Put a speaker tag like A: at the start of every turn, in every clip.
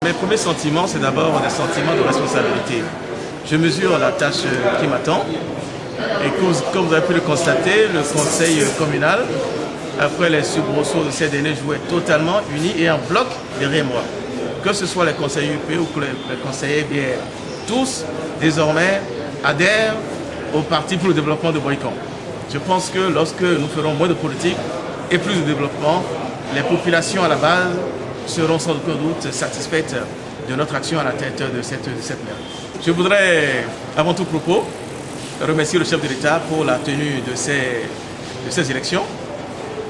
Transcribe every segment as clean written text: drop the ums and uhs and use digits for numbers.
A: Mes premiers sentiments, c'est d'abord un sentiment de responsabilité. Je mesure la tâche qui m'attend et comme vous avez pu le constater, le conseil communal, après les soubresauts de ces derniers jours, est totalement uni et en bloc derrière moi. Que ce soit les conseillers UP ou les conseillers BR, tous désormais adhèrent au Parti pour le développement de Boycon. Je pense que lorsque nous ferons moins de politique et plus de développement, les populations à la base seront sans aucun doute satisfaites de notre action à la tête de cette mer. Je voudrais, avant tout propos, remercier le chef de l'État pour la tenue de ces élections,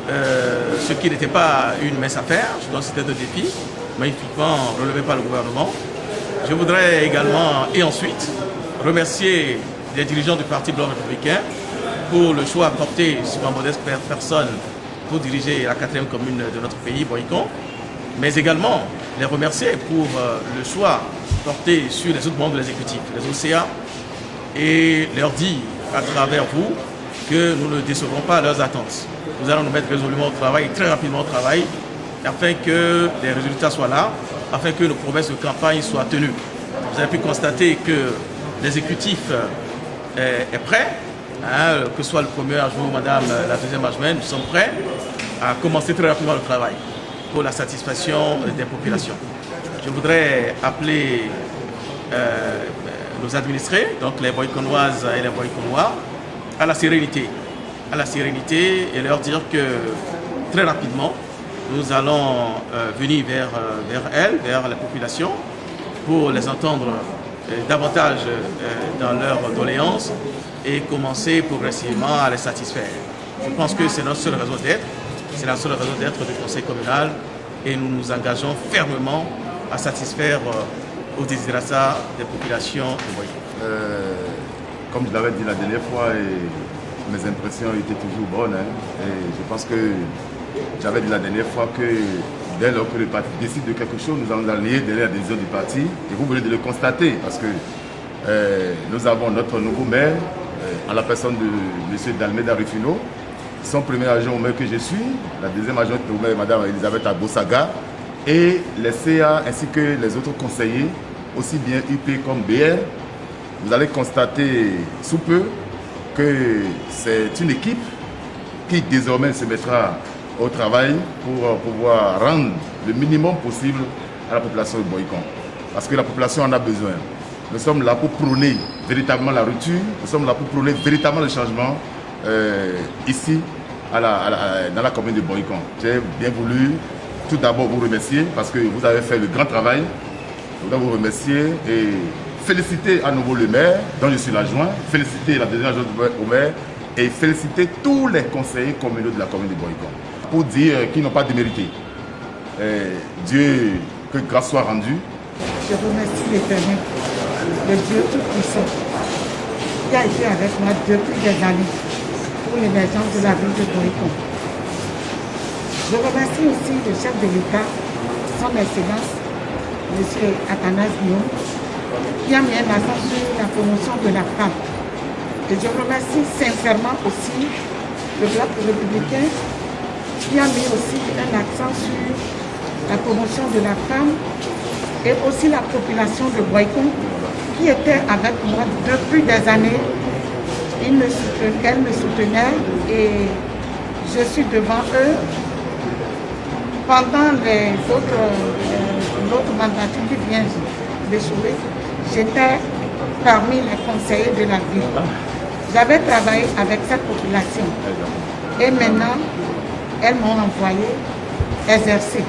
A: ce qui n'était pas une mince affaire, je dois citer deux défis, magnifiquement relevés par le gouvernement. Je voudrais également, et ensuite, remercier les dirigeants du Parti blanc républicain pour le choix porté sur ma modeste personne pour diriger la 4e commune de notre pays, Boycon, mais également les remercier pour le choix porté sur les autres membres de l'exécutif, les OCA, et leur dire à travers vous que nous ne décevrons pas leurs attentes. Nous allons nous mettre résolument au travail, très rapidement au travail, afin que les résultats soient là, afin que nos promesses de campagne soient tenues. Vous avez pu constater que l'exécutif est prêt, hein, que ce soit le premier adjoint ou madame la deuxième adjointe, nous sommes prêts à commencer très rapidement le travail pour la satisfaction des populations. Je voudrais appeler nos administrés, donc les Boyconoises et les Boyconois, à la sérénité et leur dire que très rapidement, nous allons venir vers elles, vers la population, pour les entendre davantage dans leurs doléances et commencer progressivement à les satisfaire. Je pense que c'est notre seule raison d'être, c'est la seule raison d'être du conseil communal et nous nous engageons fermement à satisfaire aux désirata des populations de Boycon.
B: Comme je l'avais dit la dernière fois, mes impressions étaient toujours bonnes. Et je pense que j'avais dit la dernière fois que dès lors que le parti décide de quelque chose, nous allons aller derrière la décision du parti. Et vous venez de le constater parce que nous avons notre nouveau maire, en la personne de M. Dalmeda Rufino, son premier agent au maire que je suis, la deuxième agente au maire, Mme Elisabeth Abosaga, et les CA ainsi que les autres conseillers, aussi bien UP comme BR. Vous allez constater sous peu que c'est une équipe qui désormais se mettra au travail pour pouvoir rendre le minimum possible à la population de Boycon. Parce que la population en a besoin. Nous sommes là pour prôner véritablement la rupture, nous sommes là pour prôner véritablement le changement ici dans la commune de Boycon. J'ai bien voulu tout d'abord vous remercier parce que vous avez fait le grand travail. Je voudrais vous remercier et féliciter à nouveau le maire, dont je suis l'adjoint, féliciter la deuxième adjointe au maire et féliciter tous les conseillers communaux de la commune de Boycon pour dire qu'ils n'ont pas démérité. Dieu, que grâce soit rendue.
C: Je remercie l'Éternel, le Dieu Tout-Puissant, qui a été avec moi depuis des années pour l'émergence de la ville de Boycon. Je remercie aussi le chef de l'État, son Excellence, M. Athanase Guillaume, qui a mis un accent sur la promotion de la femme. Et je remercie sincèrement aussi le Bloc républicain, qui a mis aussi un accent sur la promotion de la femme et aussi la population de Boycon, qui était avec moi depuis des années. Elle me soutenait et je suis devant eux. Pendant l'autre mandature qui vient d'échouer, j'étais parmi les conseillers de la ville. J'avais travaillé avec cette population. Et maintenant, elles m'ont envoyé exercer.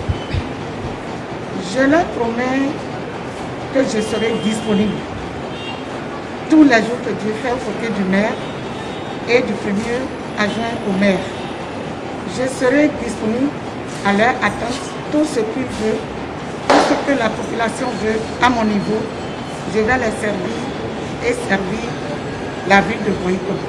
C: Je leur promets que je serai disponible tous les jours que Dieu fait aux côtés du maire et du premier adjoint au maire. Je serai disponible à leur attente, tout ce qu'ils veulent, tout ce que la population veut à mon niveau, je vais les servir et servir la ville de Boycon.